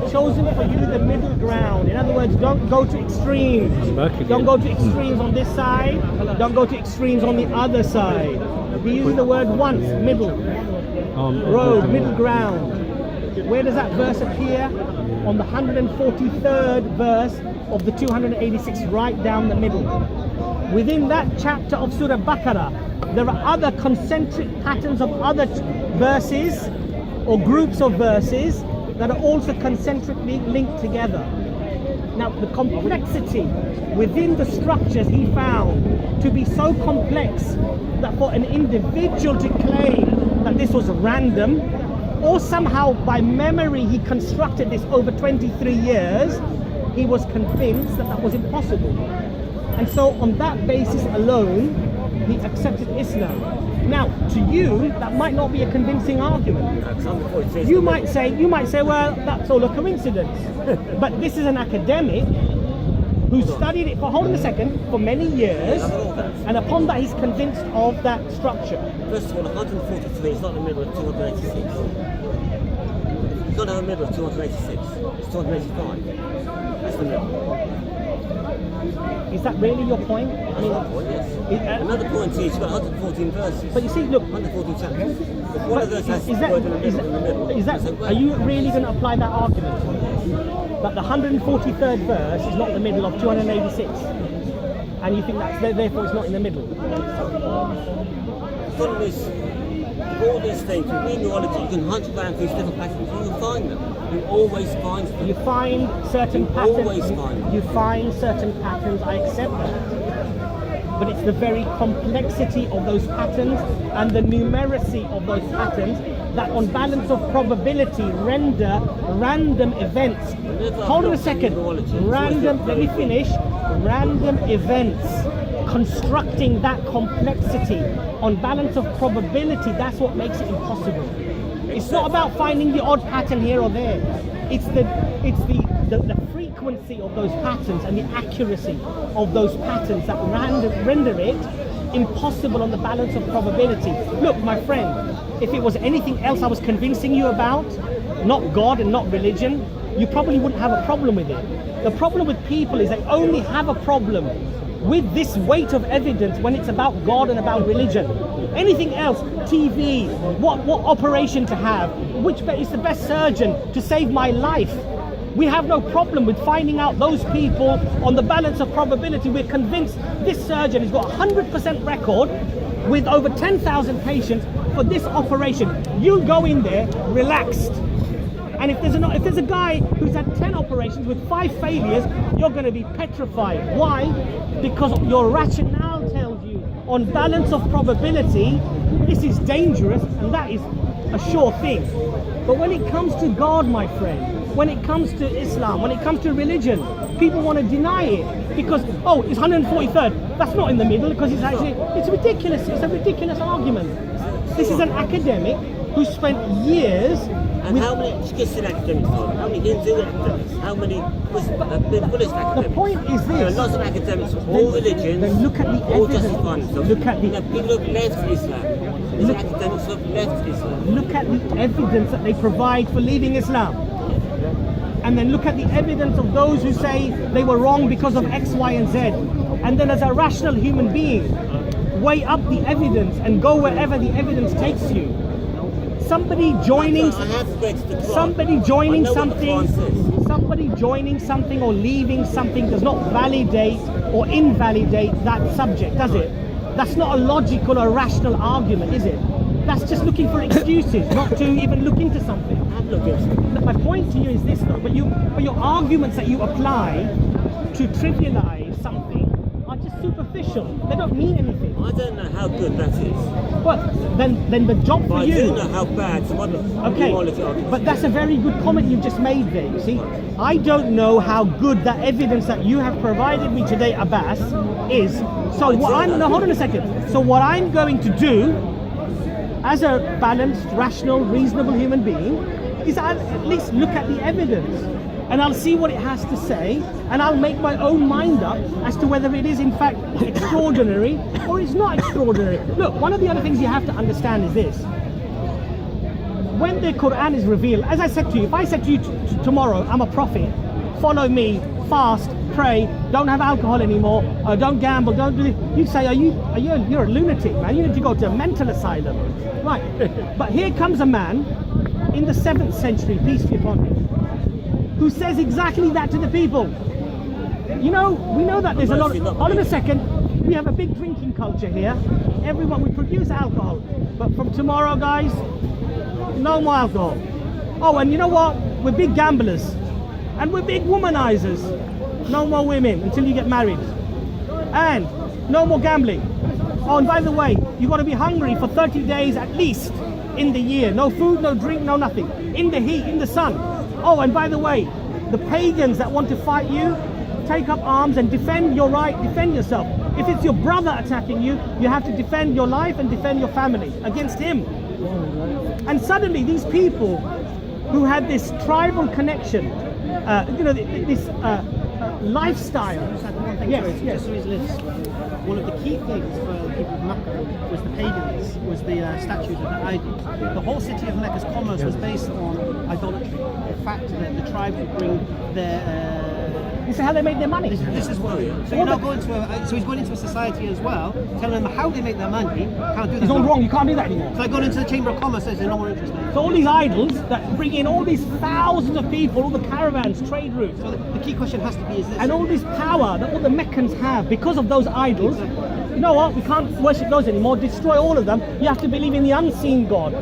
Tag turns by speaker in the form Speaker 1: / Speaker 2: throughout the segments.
Speaker 1: chosen for you the middle ground. In other words, don't go to extremes. Don't go to extremes on this side. Don't go to extremes on the other side. He uses the word once, middle. Road, middle ground. Where does that verse appear? On the 143rd verse of the 286, right down the middle. Within that chapter of Surah Baqarah, there are other concentric patterns of other verses or groups of verses that are also concentrically linked together. Now, the complexity within the structures he found to be so complex that for an individual to claim that this was random, or somehow by memory he constructed this over 23 years, he was convinced that that was impossible. And so on that basis alone, he accepted Islam. Now, to you, that might not be a convincing argument. You might say, well, that's all a coincidence. But this is an academic who studied it for, hold on a second, for many years, and upon that he's convinced of that structure.
Speaker 2: First of all, 143 is not the middle of 286. It's not in the middle of 286. It's 285. That's the middle.
Speaker 1: Is that really your point?
Speaker 2: That's one point, yes. Another point is you've got 114 verses.
Speaker 1: But you see, look,
Speaker 2: 114 chapters. If one of those has to go in the middle,
Speaker 1: are you really going to apply that argument? That the 143rd verse is not the middle of 286? And you think that's therefore it's not in the middle?
Speaker 2: The problem is, all these things, with numerology, you can hunt around these different patterns, you will find them. You always find them.
Speaker 1: You find certain patterns.
Speaker 2: Always find them.
Speaker 1: You find certain patterns, I accept that. But it's the very complexity of those patterns and the numeracy of those patterns that on balance of probability render random events. Hold on a second. Random, let me finish. Random events constructing that complexity on balance of probability, that's what makes it impossible. It's not about finding the odd pattern here or there. It's the frequency of those patterns and the accuracy of those patterns that render it impossible on the balance of probability. Look, my friend, if it was anything else I was convincing you about, not God and not religion, you probably wouldn't have a problem with it. The problem with people is they only have a problem with this weight of evidence when it's about God and about religion. Anything else, TV, what operation to have, which is the best surgeon to save my life. We have no problem with finding out those people on the balance of probability. We're convinced this surgeon has got 100% record with over 10,000 patients for this operation. You go in there relaxed. And if there's a guy who's had 10 operations with 5 failures, you're going to be petrified. Why? Because your rationale tells you on balance of probability, this is dangerous and that is a sure thing. But when it comes to God, my friend, when it comes to Islam, when it comes to religion, people want to deny it because, oh, it's 143rd. That's not in the middle because it's ridiculous. It's a ridiculous argument. This is an academic who spent years.
Speaker 2: And how many Christian academics are there? How many Hindu academics? How many Buddhist academics?
Speaker 1: The point is this.
Speaker 2: There are lots of academics of all religions.
Speaker 1: Then look at the
Speaker 2: all
Speaker 1: evidence.
Speaker 2: justifying themselves.
Speaker 1: Look at the
Speaker 2: people who have left Islam. These are academics who have left Islam.
Speaker 1: Look at the evidence that they provide for leaving Islam. And then look at the evidence of those who say they were wrong because of X, Y, and Z. And then as a rational human being, weigh up the evidence and go wherever the evidence takes you. Somebody joining something or leaving something does not validate or invalidate that subject, does it? That's not a logical or rational argument, is it? That's just looking for excuses, not to even look into something. My point to you is this though, but your arguments that you apply to trivialize something are just superficial. They don't mean anything.
Speaker 2: I don't know how good that is.
Speaker 1: But then the job for you.
Speaker 2: I do know how bad some other quality arguments.
Speaker 1: But that's a very good comment you've just made there, you see. I don't know how good that evidence that you have provided me today, Abbas, is. So hold on a second. So what I'm going to do as a balanced, rational, reasonable human being is I'll at least look at the evidence and I'll see what it has to say and I'll make my own mind up as to whether it is in fact extraordinary or it's not extraordinary. Look, one of the other things you have to understand is this. when the Quran is revealed, as I said to you, if I said to you tomorrow, I'm a prophet, follow me, fast, pray, don't have alcohol anymore, don't gamble, don't do this, you'd say, you're a lunatic, man. You need to go to a mental asylum, right? But here comes a man in the 7th century, peace be upon him, who says exactly that to the people. You know, we know that there's a lot of, hold on a second, we have a big drinking culture here. Everyone, we produce alcohol, but from tomorrow, guys, no more alcohol. Oh, and you know what? We're big gamblers, and we're big womanizers. No more women until you get married, and no more gambling. Oh, and by the way, you've got to be hungry for 30 days at least in the year. No food, no drink, no nothing. In the heat, in the sun. Oh, and by the way, the pagans that want to fight you, take up arms and defend your right, defend yourself. If it's your brother attacking you, you have to defend your life and defend your family against him. And suddenly these people who had this tribal connection, this lifestyle. Yes.
Speaker 3: Just so his list. One of the key things for the people of Mecca was the pagans, was the statues of the idols. The whole city of Mecca's commerce was based on idolatry. The fact that the tribes would bring their
Speaker 1: This is how they make their money.
Speaker 3: This is what. So you're not going to. So he's going into a society as well, telling them how they make their money. Can't do that.
Speaker 1: It's all wrong. You can't do that anymore.
Speaker 3: So I go into the Chamber of Commerce, says they're no more interested.
Speaker 1: So all these idols that bring in all these thousands of people, all the caravans, trade routes,
Speaker 3: So the key question has to be: is this?
Speaker 1: and all this power that all the Meccans have because of those idols. You know what? We can't worship those anymore. Destroy all of them. You have to believe in the unseen God,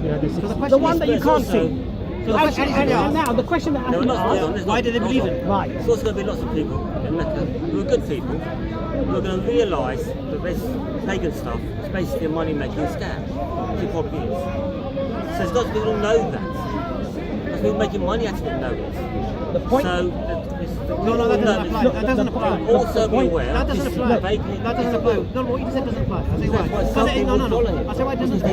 Speaker 1: the one that you can't see.
Speaker 3: So the question is,
Speaker 1: And now the question that has to be asked:
Speaker 3: why do they believe it?
Speaker 1: Right.
Speaker 2: There's also going to be lots of people in Mecca who are good people who are going to realise that this pagan stuff is basically a money-making scam, which it probably is. So there's lots of people who know that. Lots of people making money out of it know it.
Speaker 1: The point.
Speaker 3: No, that doesn't apply. That doesn't apply.
Speaker 2: Also be aware.
Speaker 3: That doesn't apply. That doesn't apply. No, what you just said doesn't apply. I'll tell you why. No. I'll tell you why it doesn't apply.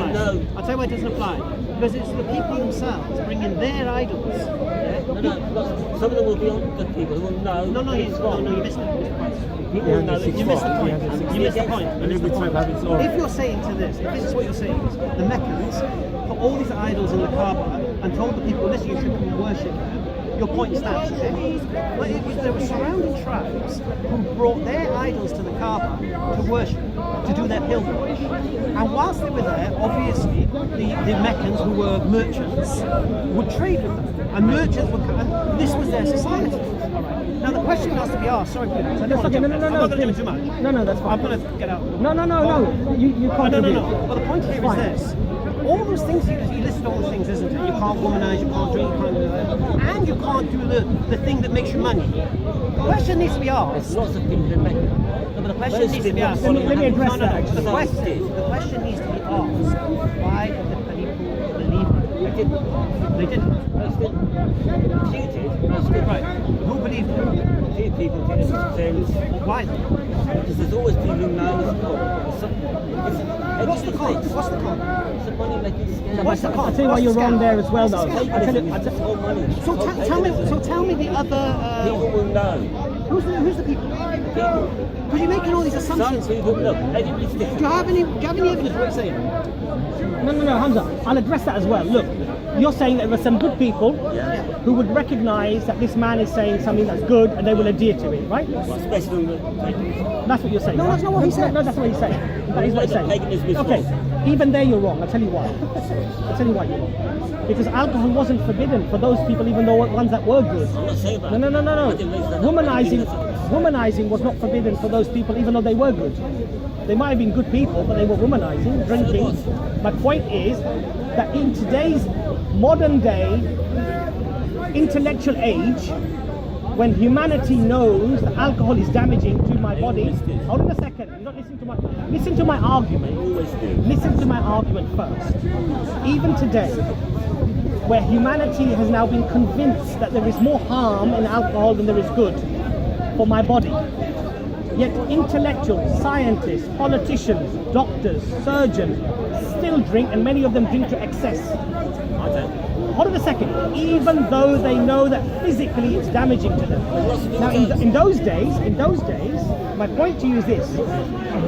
Speaker 3: I'll tell you why it doesn't apply. Because it's the people themselves bringing their idols.
Speaker 2: Some of them will be good people who will know.
Speaker 3: No, you missed it.
Speaker 2: People will know it's
Speaker 3: You missed the
Speaker 2: wrong.
Speaker 3: point. You missed the point. If you're saying to this, if this is what you're saying, is the Meccans put all these idols in the Kaaba and told the people, listen, you should come and worship them. Your point stands. But there were surrounding tribes who brought their idols to the Kaaba to worship, to do their pilgrimage. And whilst they were there, obviously, the Meccans, who were merchants, would trade with them. And merchants would come, and this was their society. Now the question has to be asked, sorry, please, I don't want to I'm not going to do it too much.
Speaker 1: No, that's fine.
Speaker 3: I'm going to get out.
Speaker 1: No. You can't.
Speaker 3: No. Well, the point here is this. All those things, you listed all the things, isn't it? You can't womanize, you can't drink, you can't do that. And you can't do the thing that makes you money. The question needs to be asked.
Speaker 2: There's lots of people in Mecca.
Speaker 3: No, but the question needs to be asked.
Speaker 1: Let me address that.
Speaker 3: The question needs to be asked. Why did the people believe it? They didn't.
Speaker 2: Few did.
Speaker 3: Right. Who believed it?
Speaker 2: Few people did.
Speaker 3: Why?
Speaker 2: Because there's always people who know.
Speaker 3: What's the con? What's the con?
Speaker 2: It's a money-making scam.
Speaker 3: What's the con?
Speaker 1: I'll tell you why you're wrong there as well, though.
Speaker 2: It's all money.
Speaker 3: So tell me the other.
Speaker 2: People will know.
Speaker 3: Who's the people?
Speaker 2: People.
Speaker 3: Because you're making all these assumptions.
Speaker 2: Some people, look, everybody's different.
Speaker 3: Do you have any evidence for what you're saying?
Speaker 1: No, Hamza. I'll address that as well. Look, you're saying that there are some good people who would recognise that this man is saying something that's good and they will adhere to it, right?
Speaker 2: Especially
Speaker 1: That's what you're saying. No, that's not what he said. No, that's what he's saying. That is what he's saying. Okay, even there you're wrong. I'll tell you why. I'll tell you why you're wrong. Because alcohol wasn't forbidden for those people, even though ones that were good.
Speaker 2: I'm not saying that.
Speaker 1: No. Womanizing was not forbidden for those people, even though they were good. They might have been good people, but they were womanizing, drinking. My point is that in today's modern day intellectual age, when humanity knows that alcohol is damaging to my body, hold on a second, you're not listening to my argument. Listen to my argument first. Even today, where humanity has now been convinced that there is more harm in alcohol than there is good for my body, yet intellectuals, scientists, politicians, doctors, surgeons still drink, and many of them drink to excess. Hold on a second. Even though they know that physically it's damaging to them. Now, in those days, my point to you is this.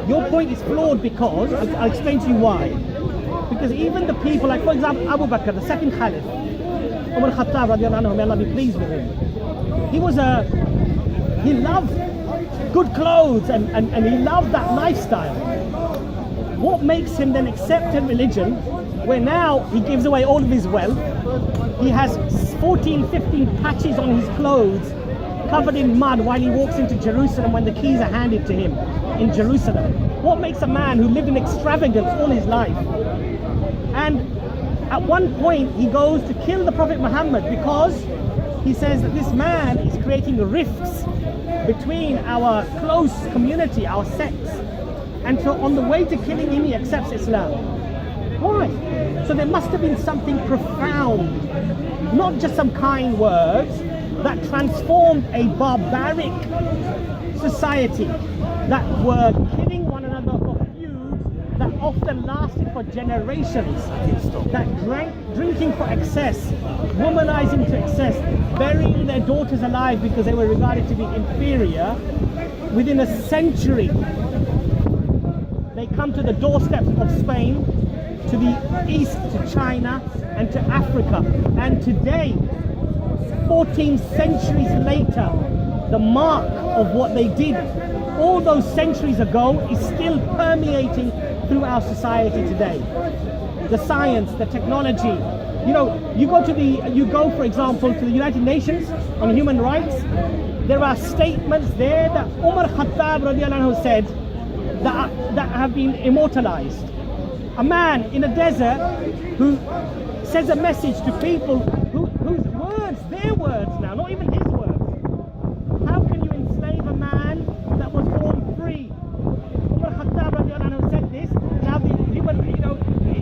Speaker 1: Your point is flawed because, I'll explain to you why. Because even the people, like for example, Abu Bakr, the second Caliph, Umar Khattab radiallahu anhu, may Allah be pleased with him. He loved good clothes and he loved that lifestyle. What makes him then accept a religion where now he gives away all of his wealth, he has 14, 15 patches on his clothes covered in mud while he walks into Jerusalem when the keys are handed to him in Jerusalem? What makes a man who lived in extravagance all his life? And at one point he goes to kill the Prophet Muhammad because he says that this man is creating rifts between our close community, our sects. And so on the way to killing him, he accepts Islam. Why? So there must have been something profound, not just some kind words, that transformed a barbaric society that were killing one another for feuds that often lasted for generations, that drinking for excess, womanizing to excess, burying their daughters alive because they were regarded to be inferior. Within a century, they come to the doorsteps of Spain, to the east, to China, and to Africa. And today, 14 centuries later, the mark of what they did all those centuries ago is still permeating through our society today. The science, the technology. You know, you go for example to the United Nations on human rights. There are statements there that Umar Khattab radiallahu anhu said that have been immortalized. A man in a desert who says a message to people whose words, their words now, not even his words. How can you enslave a man that was born free? Umar Khattab radiallahu anhu said this. Now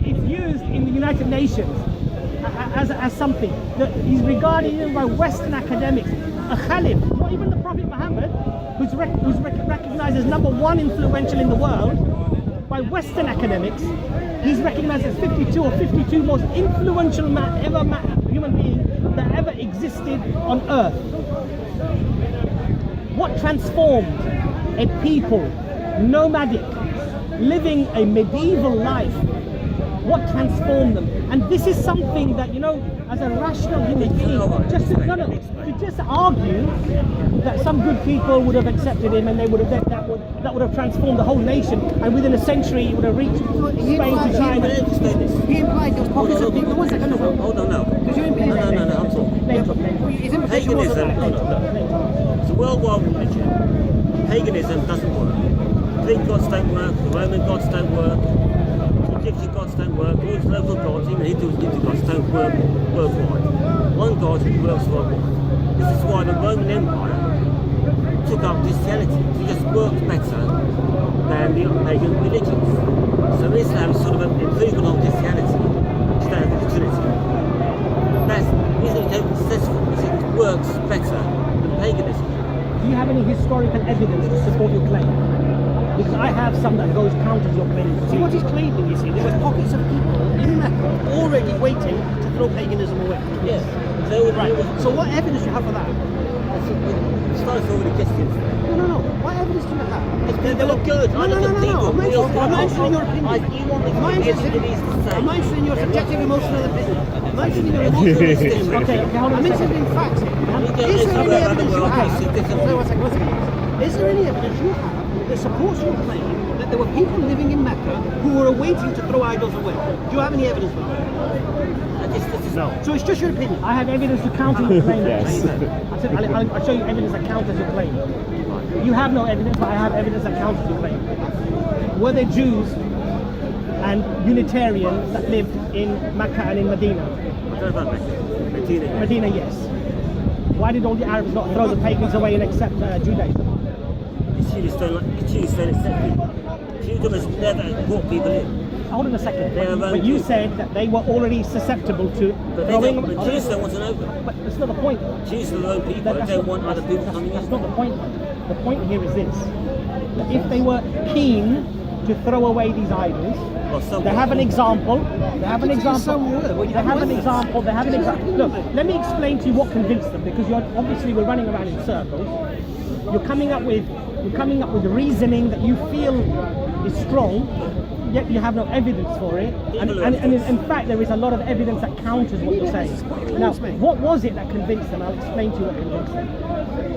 Speaker 1: it's used in the United Nations as something that is regarded even by Western academics. A Khalif, not even the Prophet Muhammad, who's recognized as number one influential in the world by Western academics. He's recognized as 52 or 52 most influential human being that ever existed on earth. What transformed a people, nomadic, living a medieval life? What transformed them? And this is something that, you know, as a rational human being, to just argue that some good people would have accepted him and they would have that would have transformed the whole nation, and within a century he would have reached Spain to China.
Speaker 3: He implied there was pockets of people.
Speaker 2: Hold on, no. No, I'm talking. Paganism, it's a worldwide religion. Paganism doesn't work. Greek gods don't work, the Roman gods don't work, Egyptian gods don't work, all these local gods, even Hindu gods don't work worldwide. One God works worldwide. This is why the Roman Empire took up Christianity. It just worked better than the pagan religions. So Islam is sort of an improvement on Christianity instead of the Trinity. That's the reason it became successful, because it works better than paganism.
Speaker 1: Do you have any historical evidence to support your claim? Because I have some that goes counter your claim.
Speaker 3: See what he's claiming, you see, there were pockets of people in Mecca already waiting to throw paganism away.
Speaker 2: Yes.
Speaker 3: Right. So what evidence do you have for that?
Speaker 2: It's not all the Christians.
Speaker 3: No. What evidence do you have?
Speaker 2: They look good.
Speaker 3: No. I'm not interested in your opinion. I'm not interested in your subjective emotional opinion. I'm not interested in your emotional opinion.
Speaker 1: Okay, hold on.
Speaker 3: I'm interested in facts. Is there any evidence you have? Is there any evidence you have that supports your claim that there were people living in Mecca who were waiting to throw idols away? Do you have any evidence for that?
Speaker 1: No.
Speaker 3: So it's just your opinion?
Speaker 1: I have evidence to counter your claim.
Speaker 4: Yes.
Speaker 1: I'll show you evidence that counters your claim. You have no evidence, but I have evidence that counters your claim. Were there Jews and Unitarians that lived in Mecca and in Medina?
Speaker 2: What about Medina?
Speaker 1: Medina, yes. Why did all the Arabs not throw the pagans away and accept Judaism?
Speaker 2: The Jews don't accept people. Judaism has never brought people in.
Speaker 1: Hold on a second.
Speaker 2: They are
Speaker 1: But you said that they were already susceptible to throwing.
Speaker 2: But Jews don't want to know them.
Speaker 1: But that's not the point.
Speaker 2: Jews are their own people. They don't want other people coming
Speaker 1: That's
Speaker 2: in.
Speaker 1: not the point. The point here is this: that if they were keen to throw away these idols, they have an example. They have an example. They have an example. They have an example. Look, let me explain to you what convinced them, because you're obviously we're running around in circles. You're coming up with reasoning that you feel is strong, yet you have no evidence for it. And in fact, there is a lot of evidence that counters what you're saying. Now, what was it that convinced them? I'll explain to you what convinced them.